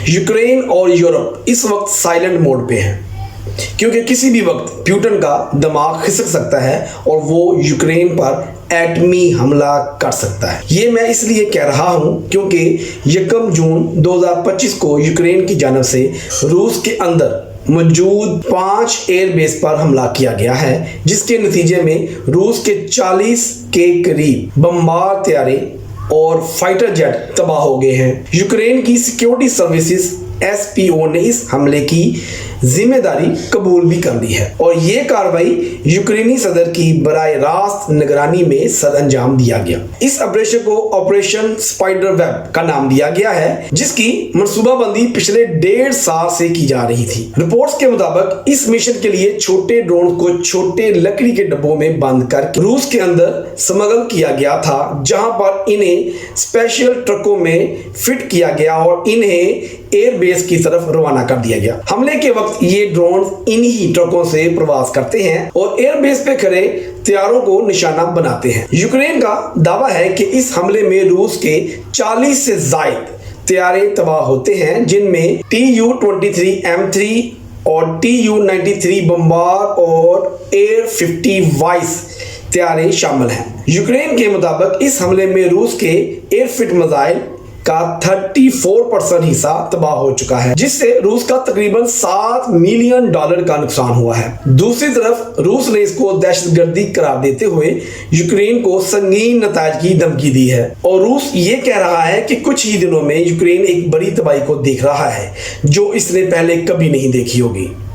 Ukraine और Europe इस वक्त साइलेंट मोड पे हैं, क्योंकि किसी भी वक्त प्यूटन का दिमाग खिसक सकता है और वो यूक्रेन पर एटमी हमला कर सकता है। ये मैं इसलिए कह रहा हूं क्योंकि 1 जून 2025 को यूक्रेन की जानब से रूस के अंदर मौजूद 5 एयरबेस पर हमला किया गया है, जिसके नतीजे में रूस के 40 के करीब बमबार तैयारे और फाइटर जेट तबाह हो गए हैं। यूक्रेन की सिक्योरिटी सर्विसेज SPO ने इस हमले की जिम्मेदारी कबूल भी कर ली है और ये कार्रवाई यूक्रेनी सदर की बराह रास्त निगरानी में सर अंजाम दिया गया। इस ऑपरेशन को ऑपरेशन स्पाइडर वेब का नाम दिया गया है, जिसकी मनसूबाबंदी पिछले 1.5 साल से की जा रही थी। रिपोर्ट्स के मुताबिक इस मिशन के लिए छोटे ड्रोन को छोटे लकड़ी के डब्बों में बंद करके रूस के अंदर स्मगल किया गया था, जहां पर इन्हें स्पेशल ट्रकों में फिट किया गया और इन्हें एयरबेस की तरफ रवाना कर दिया गया। हमले के वक्त ये ड्रोन इन्हीं ट्रकों से प्रवास करते हैं और एयरबेस पे खड़े तैयारों को निशाना बनाते हैं। यूक्रेन का दावा है कि इस हमले में रूस के 40 से ज्यादा तैयारे तबाह होते हैं, जिनमें Tu-23M3 और Tu-93 बमबार और Air-50 वाइस तैयारे शामिल हैं। यूक्रेन के मुताबिक इस हमले में रूस के एयरफिट मिसाइल का 34% हिस्सा तबाह हो चुका है, जिससे रूस का तकरीबन $7 मिलियन का नुकसान हुआ है। दूसरी तरफ रूस ने इसको दहशतगर्दी करार देते हुए यूक्रेन को संगीन नताज की धमकी दी है और रूस ये कह रहा है कि कुछ ही दिनों में यूक्रेन एक बड़ी तबाही को देख रहा है जो इसने पहले कभी नहीं देखी होगी।